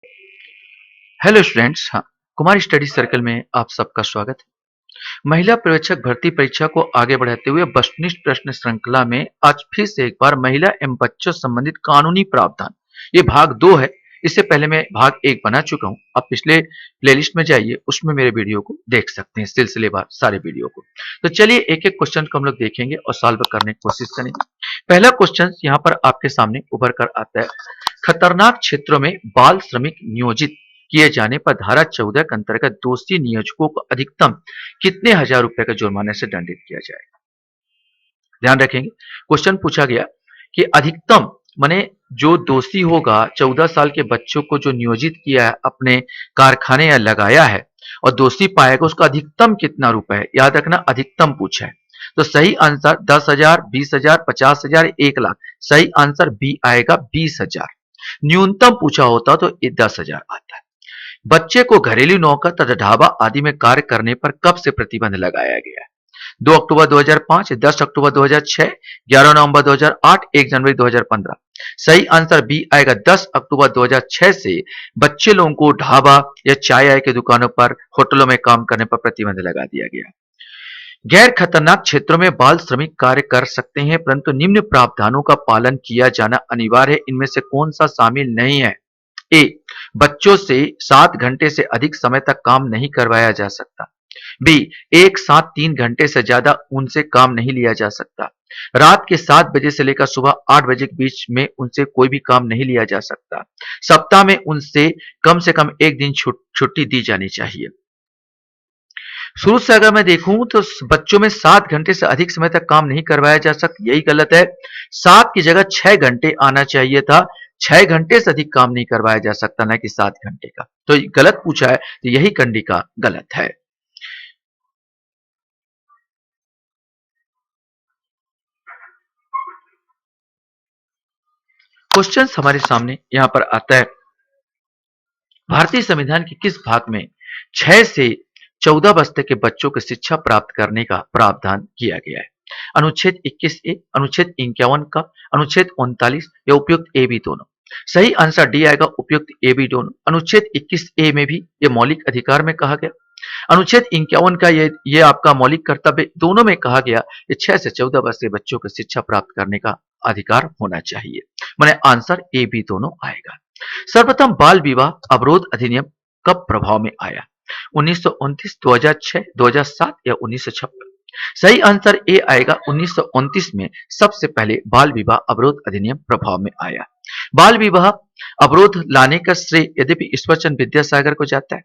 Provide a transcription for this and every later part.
Hello students. हाँ, Kumar study circle में आप सबका स्वागत है। महिला पर्यवेक्षक भर्ती परीक्षा को आगे बढ़ाते हुए वस्तुनिष्ठ प्रश्न श्रृंखला में आज फिर से एक बार महिला एवं बच्चों संबंधित कानूनी प्रावधान, ये भाग 2 है। इससे पहले मैं भाग 1 बना चुका हूं। आप पिछले प्लेलिस्ट में जाइए, उसमें मेरे वीडियो को देख सकते हैं, सिलसिलेवार सारे वीडियो को। तो चलिए एक एक क्वेश्चन को हम लोग देखेंगे और सॉल्व करने की कोशिश करेंगे। पहला क्वेश्चन यहाँ पर आपके सामने उभर कर आता है। खतरनाक क्षेत्रों में बाल श्रमिक नियोजित किए जाने पर धारा 14 के अंतर्गत दोषी नियोजकों को अधिकतम कितने हजार रुपए का जुर्माने से दंडित किया जाएगा? ध्यान रखेंगे, क्वेश्चन पूछा गया कि अधिकतम माने जो दोषी होगा 14 साल के बच्चों को जो नियोजित किया है अपने कारखाने या लगाया है और दोषी पाएगा, उसका अधिकतम कितना रुपए है। याद रखना, अधिकतम पूछा है। तो सही आंसर 10,000, 20,000, 50,000, 1 लाख। सही आंसर बी आएगा, 20,000। न्यूनतम पूछा होता तो 10,000 आता है। बच्चे को घरेलू नौका तथा ढाबा आदि में कार्य करने पर कब से प्रतिबंध लगाया गया है? 2 अक्टूबर 2005, 10 अक्टूबर 2006, 11 नवंबर 2008, 1 जनवरी 2015। सही आंसर बी आएगा, 10 अक्टूबर 2006 से बच्चे लोगों को ढाबा या चाय आय की दुकानों पर, होटलों में काम करने पर प्रतिबंध लगा दिया गया। गैर खतरनाक क्षेत्रों में बाल श्रमिक कार्य कर सकते हैं, परंतु निम्न प्रावधानों का पालन किया जाना अनिवार्य है। इनमें से कौन सा शामिल नहीं है? ए, बच्चों से 7 घंटे से अधिक समय तक काम नहीं करवाया जा सकता। बी, एक साथ 3 घंटे से ज्यादा उनसे काम नहीं लिया जा सकता। रात के 7 बजे से लेकर सुबह 8 बजे के बीच में उनसे कोई भी काम नहीं लिया जा सकता। सप्ताह में उनसे कम से कम 1 दिन छुट्टी दी जानी चाहिए। शुरू से अगर मैं देखूं तो बच्चों में 7 घंटे से अधिक समय तक काम नहीं करवाया जा सकता, यही गलत है। 7 की जगह 6 घंटे आना चाहिए था। 6 घंटे से अधिक काम नहीं करवाया जा सकता, ना कि 7 घंटे का। तो गलत पूछा है, तो यही कंडिका गलत है। क्वेश्चन हमारे सामने यहां पर आता है, भारतीय संविधान के किस भाग में 6 से 14 वर्ष तक के बच्चों को शिक्षा प्राप्त करने का प्रावधान किया गया है? अनुच्छेद 21A, अनुच्छेद 51 का, अनुच्छेद 39 या उपयुक्त ए बी दोनों? सही आंसर डी आएगा, उपयुक्त ए बी दोनों। अनुच्छेद 21A में भी ये मौलिक अधिकार में कहा गया, अनुच्छेद 51 का ये आपका मौलिक कर्तव्य, दोनों में कहा गया कि 6 से 14 वर्ष के बच्चों को शिक्षा प्राप्त करने का अधिकार होना चाहिए। माने आंसर ए बी दोनों आएगा। सर्वप्रथम बाल विवाह अवरोध अधिनियम कब प्रभाव में आया? 1929, 2006, 2007 या 1956? सही आंसर ए आएगा, 1929 में सबसे पहले बाल विवाह अवरोध अधिनियम प्रभाव में आया। बाल विवाह अवरोध लाने का श्रेय यद्यपि ईश्वरचंद्र विद्यासागर को जाता है।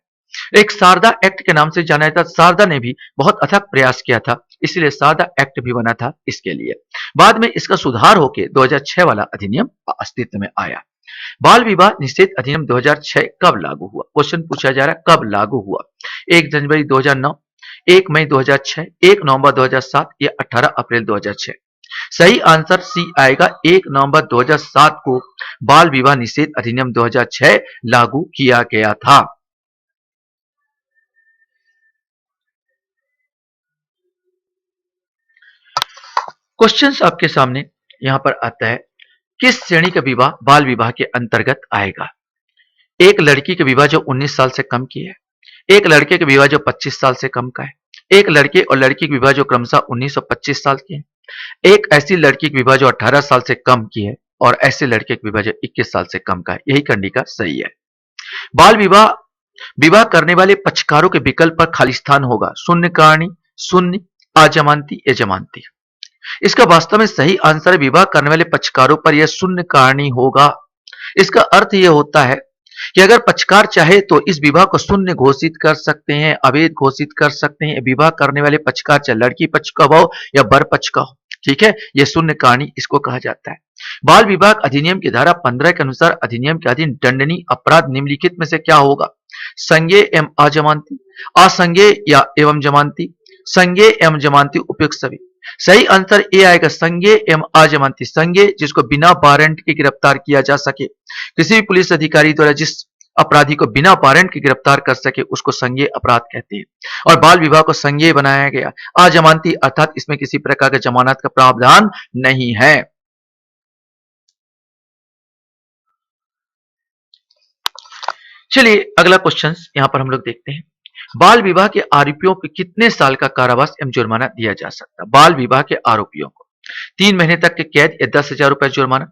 एक शारदा एक्ट के नाम से जाना जाता, शारदा ने भी बहुत अथक प्रयास किया था, इसलिए शारदा एक्ट भी बना था इसके लिए। बाद में इसका सुधार होकर 2006 वाला अधिनियम अस्तित्व में आया। बाल विवाह निषेध अधिनियम 2006 कब लागू हुआ? क्वेश्चन पूछा जा रहा है कब लागू हुआ। 1 जनवरी 2009, 1 मई 2006, 1 नवंबर 2007 या 18 अप्रैल 2006? सही आंसर सी आएगा, 1 नवंबर 2007 को बाल विवाह निषेध अधिनियम 2006 लागू किया गया था। क्वेश्चन आपके सामने यहां पर आता है, किस श्रेणी का विवाह बाल विवाह के अंतर्गत आएगा? एक लड़की का विवाह जो 19 साल से कम की है, एक लड़के का विवाह जो 25 साल से कम का है, एक लड़के और लड़की की विवाह जो क्रमशः 19 और 25 साल की है, एक ऐसी लड़की की विवाह जो 18 साल से कम की है और ऐसे लड़के की विवाह जो 21 साल से कम का है। यही कंडिका सही है। बाल विवाह विवाह करने वाले पक्षकारों के विकल्प पर खाली स्थान होगा शून्य कारणी, शून्य, अजमानती या जमानती। इसका वास्तव में सही आंसर है, विवाह करने वाले पक्षकारों पर यह शून्य कारणी होगा। इसका अर्थ यह होता है कि अगर पक्षकार चाहे तो इस विवाह को शून्य घोषित कर सकते हैं, अवैध घोषित कर सकते हैं। विवाह करने वाले पक्षकार चाहे लड़की पक्ष का हो या वर पक्ष का हो, ठीक है, यह शून्य कारणी इसको कहा जाता है। बाल विवाह अधिनियम की धारा 15 के अनुसार अधिनियम के अधीन दंडनीय अपराध निम्नलिखित में से क्या होगा? संज्ञेय एवं अजमानती, असंज्ञेय या एवं जमानती, संज्ञेय एवं जमानती, उपयुक्त सभी। सही आंसर ए आएगा, संज्ञेय एवं अजमानती। संज्ञेय जिसको बिना वारंट के गिरफ्तार किया जा सके, किसी भी पुलिस अधिकारी द्वारा जिस अपराधी को बिना वारंट के गिरफ्तार कर सके उसको संज्ञेय अपराध कहते हैं। और बाल विवाह को संज्ञेय बनाया गया। अजमानती अर्थात इसमें किसी प्रकार का जमानत का प्रावधान नहीं है। चलिए अगला क्वेश्चन यहाँ पर हम लोग देखते हैं। बाल विवाह के आरोपियों को कितने साल का कारावास एवं जुर्माना दिया जा सकता है? बाल विवाह के आरोपियों को 3 महीने तक की कैद या 10,000 रुपए जुर्माना,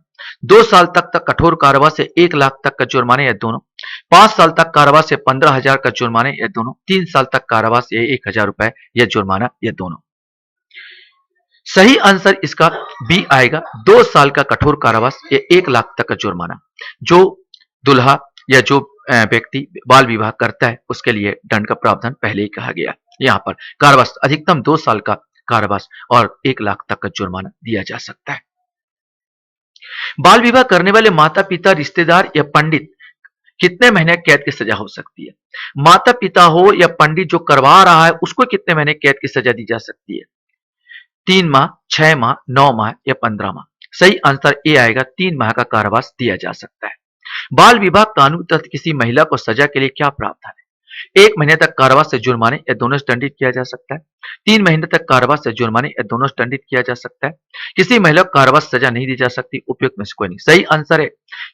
2 साल तक कठोर कारावास या 1 लाख तक का जुर्माना या दोनों, 5 साल तक कारावास या 15,000 का जुर्माना या दोनों, 3 साल तक कारावास या 1,000 रुपए या जुर्माना या दोनों। सही आंसर इसका बी आएगा, 2 साल का कठोर कारावास या 1 लाख तक का जुर्माना। जो दुल्हा या जो व्यक्ति बाल विवाह करता है उसके लिए दंड का प्रावधान पहले ही कहा गया। यहाँ पर कारावास अधिकतम 2 साल का कारावास और 1 लाख तक का जुर्माना दिया जा सकता है। बाल विवाह करने वाले माता पिता, रिश्तेदार या पंडित कितने महीने कैद की सजा हो सकती है? माता पिता हो या पंडित जो करवा रहा है उसको कितने महीने कैद की सजा दी जा सकती है? 3 माह, 6 माह, 9 माह या 15 माह। सही आंसर ए आएगा, 3 माह का कारावास दिया जा सकता है। बाल विवाह कानून तहत किसी महिला को सजा के लिए क्या प्रावधान है? 1 महीने तक कारावास से जुर्माने या दोनों से दंडित किया जा सकता है। 3 महीने तक कारावास से जुर्माने या दोनों से दंडित किया जा सकता है। किसी महिला को कारावास सजा नहीं दी जा सकती, उपयुक्त में से कोई नहीं। सही आंसर है,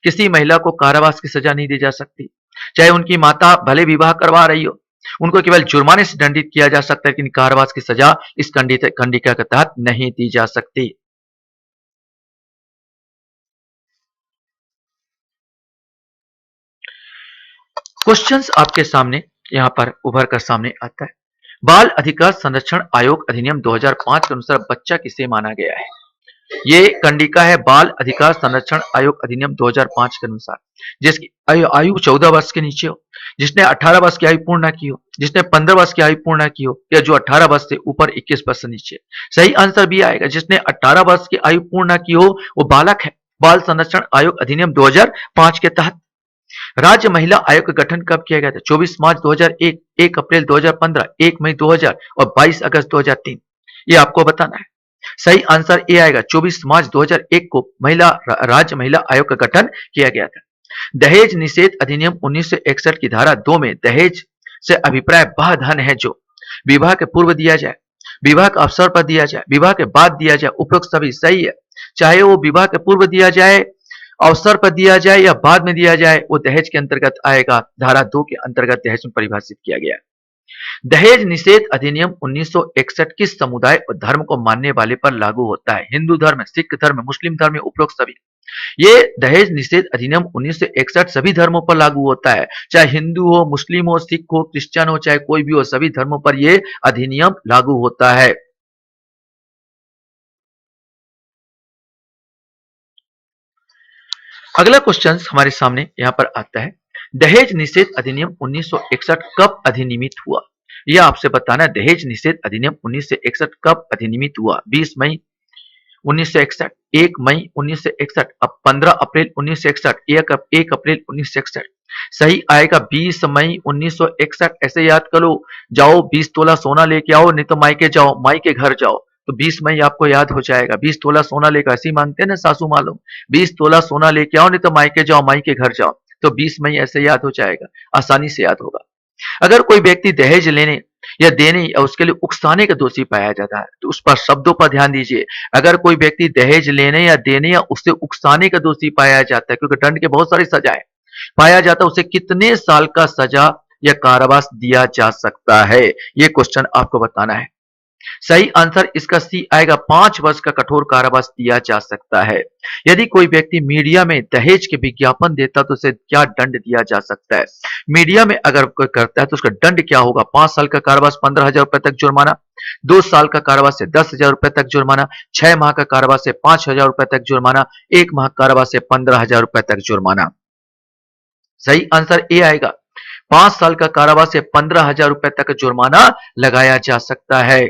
किसी महिला को कारावास की सजा नहीं दी जा सकती। चाहे उनकी माता भले विवाह करवा रही हो, उनको केवल जुर्माने से दंडित किया जा सकता है, लेकिन कारावास की सजा इस खंडिका के तहत नहीं दी जा सकती। क्वेश्चंस आपके सामने यहां पर उभर कर सामने आता है। बाल अधिकार संरक्षण आयोग अधिनियम 2005 के अनुसार बच्चा किसे माना गया है? ये कंडिका है बाल अधिकार संरक्षण आयोग अधिनियम 2005 के अनुसार, जिसकी आयु 14 वर्ष के नीचे हो, जिसने 18 वर्ष की आयु पूर्ण न की हो, जिसने 15 वर्ष की आयु पूर्ण न की हो, या जो 18 वर्ष से ऊपर 21 वर्ष से नीचे। सही आंसर भी आएगा, जिसने 18 वर्ष की आयु पूर्ण न की हो वो बालक है। बाल संरक्षण आयोग अधिनियम 2005 के तहत। राज्य महिला आयोग का गठन कब किया गया था? 24 मार्च 2001, 1 अप्रैल 2015, 1 मई 2000 और 22 अगस्त 2003। ये आपको बताना है। सही आंसर ए आएगा, 24 मार्च 2001 को राज्य महिला आयोग का गठन किया गया था। दहेज निषेध अधिनियम 1961 की धारा 2 में दहेज से अभिप्राय वह धन है जो विवाह के पूर्व दिया जाए, विवाह के अवसर पर दिया जाए, विवाह के बाद दिया जाए, उपरोक्त सभी सही है। चाहे वो विवाह के पूर्व दिया जाए, अवसर पर दिया जाए या बाद में दिया जाए, वो दहेज के अंतर्गत आएगा। धारा 2 के अंतर्गत दहेज में परिभाषित किया गया। दहेज निषेध अधिनियम 1961 किस समुदाय और धर्म को मानने वाले पर लागू होता है? हिंदू धर्म, सिख धर्म, मुस्लिम धर्म, उपरोक्त सभी। ये दहेज निषेध अधिनियम 1961 सभी धर्मों पर लागू होता है, चाहे हिंदू हो, मुस्लिम हो, सिख हो, क्रिश्चियन हो, चाहे कोई भी हो, सभी धर्मों पर यह अधिनियम लागू होता है। अगला क्वेश्चन हमारे सामने यहां पर आता है, दहेज निषेध अधिनियम 1961 कब अधिनियमित हुआ? यह आपसे बताना है, दहेज निषेध अधिनियम 1961 कब अधिनियमित हुआ? 20 मई 1961, 1 मई 1961, अब 15 अप्रैल 1961, 1 अप्रैल 1961। सही आएगा 20 मई 1961। ऐसे याद करो, जाओ 20 तोला सोना लेके आओ, नहीं तो मायके जाओ, मायके घर जाओ, तो 20 मई आपको याद हो जाएगा। 20 तोला सोना लेकर, ऐसे ही मांगते हैं ना सासू मालूम, 20 तोला सोना लेके आओ, नहीं तो मायके जाओ, मायके घर जाओ, तो 20 मई ऐसे याद हो जाएगा, आसानी से याद होगा। अगर कोई व्यक्ति दहेज लेने या देने या उसके लिए उकसाने का दोषी पाया जाता है, तो उस पर शब्दों पर ध्यान दीजिए। अगर कोई व्यक्ति दहेज लेने या देने या उससे उकसाने का दोषी पाया जाता है, क्योंकि दंड के बहुत सारी सजाएं पाया जाता है, उसे कितने साल का सजा या कारावास दिया जा सकता है? ये क्वेश्चन आपको बताना है। सही आंसर इसका सी आएगा, 5 वर्ष का कठोर कारावास दिया जा सकता है। यदि कोई व्यक्ति मीडिया में दहेज के विज्ञापन देता तो उसे क्या दंड दिया जा सकता है? मीडिया में अगर कोई करता है तो उसका दंड क्या होगा? 5 साल का कारावास, 15,000 रुपए तक जुर्माना, 2 साल का कारावास से 10,000 रुपए तक जुर्माना, 6 माह का कारावास से 5,000 रुपए तक जुर्माना, 1 माह कारावास से 15,000 रुपए तक जुर्माना। सही आंसर ए आएगा, 5 साल का कारावास से 15,000 रुपए तक जुर्माना लगाया जा सकता है।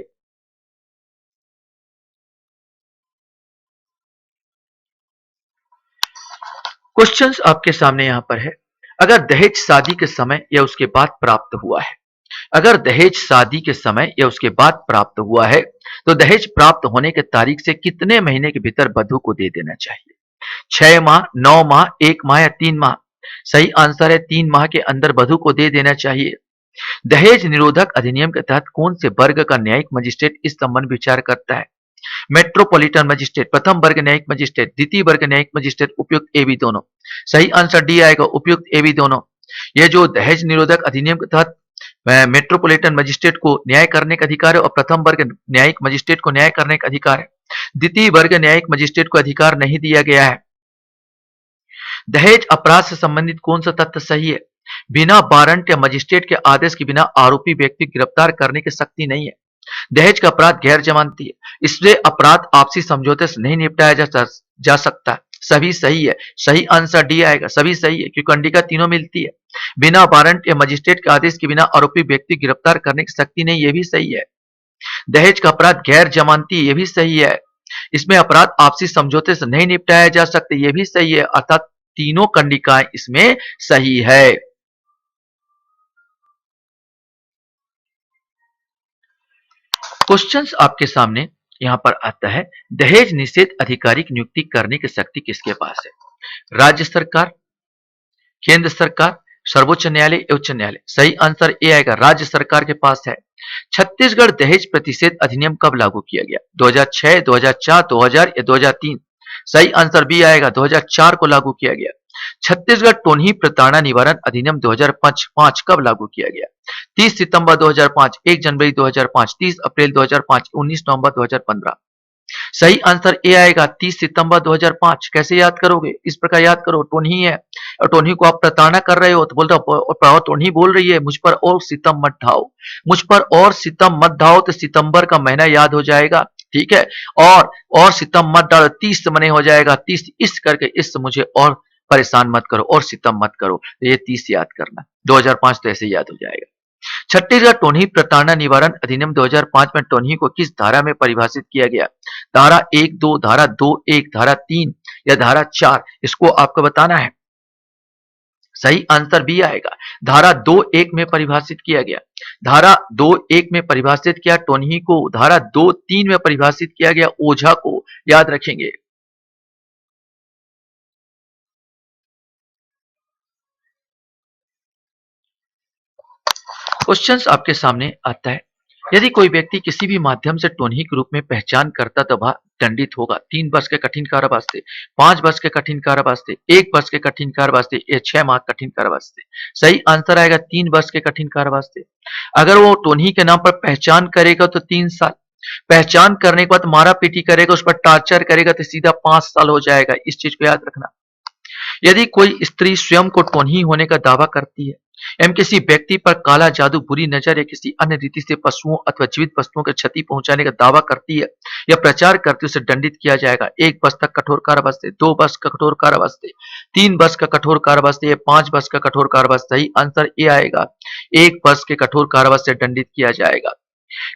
क्वेश्चंस आपके सामने यहां पर है, अगर दहेज शादी के समय या उसके बाद प्राप्त हुआ है, अगर दहेज शादी के समय या उसके बाद प्राप्त हुआ है, तो दहेज प्राप्त होने के तारीख से कितने महीने के भीतर वधू को दे देना चाहिए? 6 माह, 9 माह, 1 माह या 3 माह? सही आंसर है 3 माह के अंदर वधू को दे देना चाहिए। दहेज निरोधक अधिनियम के तहत कौन से वर्ग का न्यायिक मजिस्ट्रेट इस संबंध में विचार करता है? मेट्रोपॉलिटन मजिस्ट्रेट, प्रथम वर्ग न्यायिक मजिस्ट्रेट, द्वितीय वर्ग न्यायिक मजिस्ट्रेट, उपयुक्त ए बी दोनों। सही आंसर डी आएगा, उपयुक्त ए बी दोनों। यह जो दहेज निरोधक अधिनियम के तहत मेट्रोपॉलिटन मजिस्ट्रेट को न्याय करने का अधिकार है और प्रथम वर्ग न्यायिक मजिस्ट्रेट को न्याय करने का अधिकार है। द्वितीय वर्ग न्यायिक मजिस्ट्रेट को अधिकार नहीं दिया गया है। दहेज अपराध से संबंधित कौन सा तथ्य सही है? बिना वारंट या मजिस्ट्रेट के आदेश के बिना आरोपी व्यक्ति गिरफ्तार करने की शक्ति नहीं है। दहेज का अपराध गैर जमानती है, इसलिए अपराध आपसी समझौते से नहीं निपटाया जा सकता। सभी सही है, सही आंसर डी आएगा। सभी सही है क्योंकि कंडिका तीनों मिलती है। बिना वारंट या मजिस्ट्रेट के आदेश के बिना आरोपी व्यक्ति गिरफ्तार करने की शक्ति नहीं, ये भी सही है। दहेज का अपराध गैर जमानती, ये भी सही है। इसमें अपराध आपसी समझौते से नहीं निपटाया जा सकते, ये भी सही है। अर्थात तीनों कंडिकाएं इसमें सही है। क्वेश्चंस आपके सामने यहां पर आता है, दहेज निषेध अधिकारी की नियुक्ति करने की शक्ति किसके पास है? राज्य सरकार, केंद्र सरकार, सर्वोच्च न्यायालय, उच्च न्यायालय। सही आंसर ए आएगा, राज्य सरकार के पास है। छत्तीसगढ़ दहेज प्रतिषेध अधिनियम कब लागू किया गया? 2006, 2004, 2000 या 2003? सही आंसर बी आएगा, 2004 को लागू किया गया। छत्तीसगढ़ टोनही प्रताड़ना निवारण अधिनियम 2005 कब लागू किया गया? 30 सितंबर 2005, 1 जनवरी 2005, 30 अप्रैल 2005, 19 नवंबर 2015। सही आंसर ए आएगा, 30 सितंबर 2005। कैसे याद करोगे? इस प्रकार याद करो, टोनही है और टोनही को आप प्रताड़ना कर रहे हो तो बोल रहे हो टोनही बोल रही है मुझ पर और सितम मत ढाओ, मुझ पर और सितम मत ढाओ, तो सितंबर का महीना याद हो जाएगा। ठीक है, और सितम मत डालो, 30 मने हो जाएगा, 30 इस करके इस मुझे और परेशान मत करो और सितम मत करो, ये 30 याद करना। 2005 तो ऐसे याद हो जाएगा। छत्तीसगढ़ टोनही प्रताड़ना निवारण अधिनियम 2005 में टोनही को किस धारा में परिभाषित किया गया? धारा 1-2, धारा 2-1, धारा 3 या धारा 4? इसको आपको बताना है। सही आंसर बी आएगा, धारा 2-1 में परिभाषित किया गया। धारा 2-1 में परिभाषित किया टोनही को, धारा 2-3 में परिभाषित किया गया ओझा को, याद रखेंगे। क्वेश्चंस आपके सामने आता है, यदि कोई व्यक्ति किसी भी माध्यम से टोनही के रूप में पहचान करता तो वह दंडित होगा 3 वर्ष के कठिन कारावास से, 5 वर्ष के कठिन कारावास से, 1 वर्ष के कठिन कारावास से या 6 माह कठिन कारावास से। सही आंसर आएगा 3 वर्ष के कठिन कारावास से। अगर वो टोनही के नाम पर पहचान करेगा तो 3 साल, पहचान करने के बाद मारा पीटी करेगा, उस पर टार्चर करेगा तो सीधा 5 साल हो जाएगा। इस चीज को याद रखना। यदि कोई स्त्री स्वयं को टोनही होने का दावा करती है एवं किसी व्यक्ति पर काला जादू, बुरी नजर या किसी अन्य रीति से पशुओं अथवा जीवित वस्तुओं को क्षति पहुंचाने का दावा करती है या प्रचार करती है, उसे दंडित किया जाएगा 1 वर्ष तक कठोर कारावास से, 2 वर्ष का कठोर कारावास से, 3 वर्ष का कठोर कारावास से या 5 वर्ष का कठोर कारावास। सही आंसर ए आएगा, 1 वर्ष के कठोर कारावास से दंडित किया जाएगा।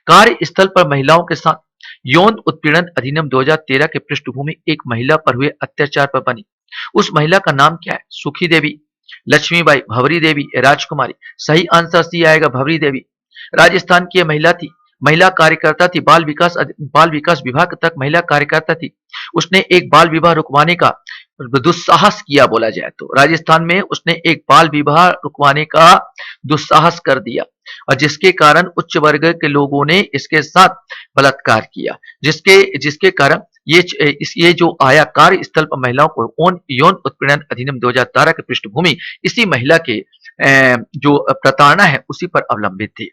कार्यस्थल पर महिलाओं के साथ यौन उत्पीड़न अधिनियम 2013 के पृष्ठभूमि एक महिला पर हुए अत्याचार पर बनी। उस महिला का नाम क्या है? सुखी देवी, लक्ष्मीबाई, भवरी देवी, राजकुमारी? सही आंसर सी आएगा, भवरी देवी। राजस्थान की यह महिला थी, महिला कार्यकर्ता थी, बाल विकास विभाग तक महिला कार्यकर्ता थी। उसने एक बाल विवाह रुकवाने का दुस्साहस किया, बोला जाए तो राजस्थान में उसने एक बाल विवाह रुकवाने का दुस्साहस कर दिया और जिसके कारण उच्च वर्ग के लोगों ने इसके साथ बलात्कार किया, जिसके कारण ये जो आया कार्यस्थल पर महिलाओं को यौन उत्पीड़न अधिनियम 2013 की पृष्ठभूमि इसी महिला के जो प्रताड़ना है उसी पर अवलंबित थी।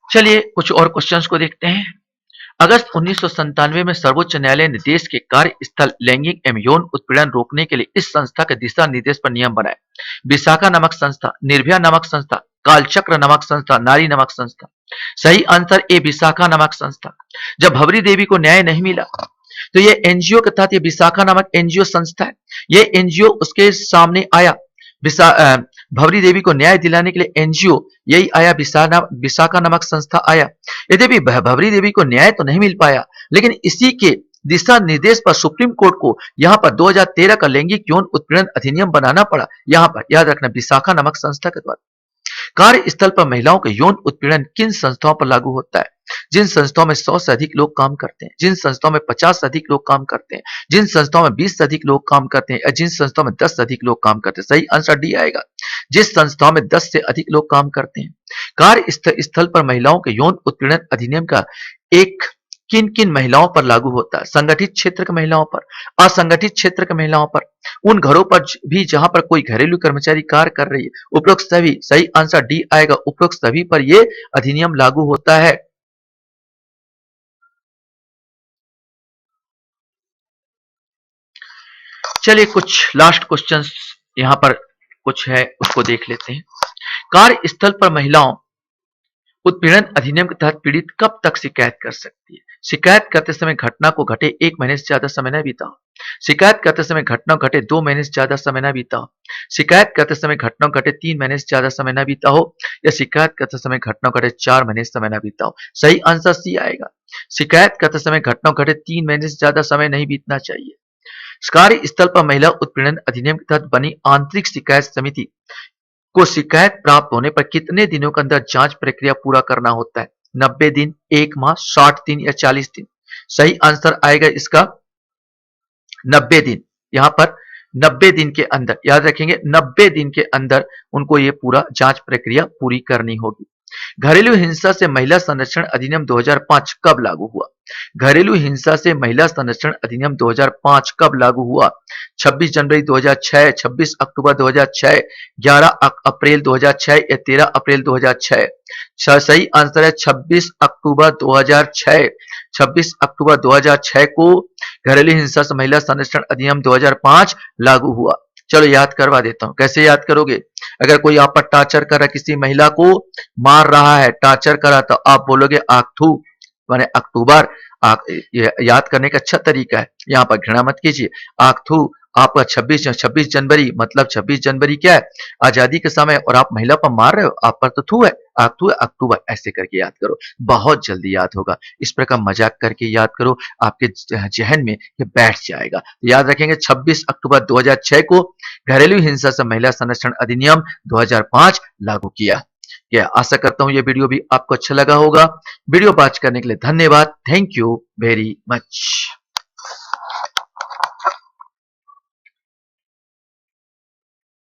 चलिए कुछ और क्वेश्चंस को देखते हैं। अगस्त 1997 में सर्वोच्च न्यायालय ने देश के कार्यस्थल लैंगिक एवं यौन उत्पीड़न रोकने के लिए इस संस्था के दिशा निर्देश पर नियम बनाए। विशाखा नामक संस्था, निर्भया नामक संस्था, कालचक्र नामक संस्था, नारी नामक संस्था? सही आंसर ए, विशाखा नामक संस्था। जब भवरी देवी को न्याय नहीं मिला तो ये एनजीओ के तहत, ये विशाखा नामक एनजीओ संस्था है, ये एनजीओ उसके सामने आया। भवरी देवी को न्याय दिलाने के लिए एनजीओ यही आया, विशाखा नामक संस्था आया। यद्यपि भवरी देवी को न्याय तो नहीं मिल पाया, लेकिन इसी के दिशा निर्देश पर सुप्रीम कोर्ट को यहां पर 2013 का लैंगिक यौन उत्पीड़न अधिनियम बनाना पड़ा। यहां पर याद रखना, विशाखा नामक संस्था के द्वारा। कार्यस्थल पर महिलाओं के यौन उत्पीड़न किन संस्थाओं पर लागू होता है? जिन संस्थाओं में 100 से अधिक लोग काम करते हैं, जिन संस्थाओं में 50 से अधिक लोग काम करते हैं, जिन संस्थाओं में 20 से अधिक लोग काम करते हैं, या जिन संस्थाओं में 10 से अधिक लोग काम करते हैं। सही आंसर डी आएगा, जिस संस्थाओं में 10 से अधिक लोग काम करते हैं। कार्य स्थल पर महिलाओं के यौन उत्पीड़न अधिनियम का एक किन किन महिलाओं पर लागू होता है? संगठित क्षेत्र की महिलाओं पर, असंगठित क्षेत्र की महिलाओं पर, उन घरों पर भी जहां पर कोई घरेलू कर्मचारी कार्य कर रही है। उपरोक्त सभी, सही आंसर डी आएगा, उपरोक्त सभी पर यह अधिनियम लागू होता है। चलिए कुछ लास्ट क्वेश्चंस यहां पर कुछ है उसको देख लेते हैं। कार्यस्थल पर महिलाओं उत्पीड़न अधिनियम के तहत पीड़ित कब तक शिकायत कर सकती है? शिकायत करते समय घटना को घटे 1 महीने से ज्यादा समय न बीता हो। शिकायत करते समय घटना घटे 2 महीने से ज्यादा समय न बीता हो। शिकायत करते समय घटना घटे 3 महीने से ज्यादा समय न बीता हो, या शिकायत करते समय घटना घटे 4 महीने से समय न बीता हो। सही आंसर सी आएगा। शिकायत करते समय घटना घटे 3 महीने से ज्यादा समय नहीं बीतना चाहिए। कार्यस्थल पर महिला उत्पीड़न अधिनियम के तहत बनी आंतरिक शिकायत समिति को शिकायत प्राप्त होने पर कितने दिनों के अंदर जांच प्रक्रिया पूरा करना होता है? 90 दिन, 1 माह, 60 दिन या 40 दिन? सही आंसर आएगा इसका 90 दिन। यहां पर 90 दिन के अंदर, याद रखेंगे 90 दिन के अंदर उनको ये पूरा जांच प्रक्रिया पूरी करनी होगी। घरेलू हिंसा से महिला संरक्षण अधिनियम 2005 कब लागू हुआ? घरेलू हिंसा से महिला संरक्षण अधिनियम 2005 कब लागू हुआ? 26 जनवरी 2006, 26 अक्टूबर 2006, 11 अप्रैल 2006 या 13 अप्रैल 2006? सही आंसर है 26 अक्टूबर 2006। 26 अक्टूबर 2006 को घरेलू हिंसा से महिला संरक्षण अधिनियम 2005 लागू हुआ। चलो याद करवा देता हूं, कैसे याद करोगे? अगर कोई आप पर टार्चर कर रहा है, किसी महिला को मार रहा है, टार्चर कर रहा, तो आप बोलोगे आक्थू माने अक्टूबर। ये याद करने का अच्छा तरीका है, यहाँ पर घृणा मत कीजिए। आक्थू आपका 26 जनवरी, मतलब 26 जनवरी क्या है? आजादी के समय, और आप महिला पर मार रहे हो, आप पर तो थू है, आक्थू है अक्टूबर, ऐसे करके याद करो, बहुत जल्दी याद होगा। इस प्रकार मजाक करके याद करो, आपके जहन में ये बैठ जाएगा। याद रखेंगे 26 अक्टूबर 2006 को घरेलू हिंसा से महिला संरक्षण अधिनियम 2005 लागू किया। आशा करता हूं ये वीडियो भी आपको अच्छा लगा होगा। वीडियो वॉच करने के लिए धन्यवाद। Thank you very much.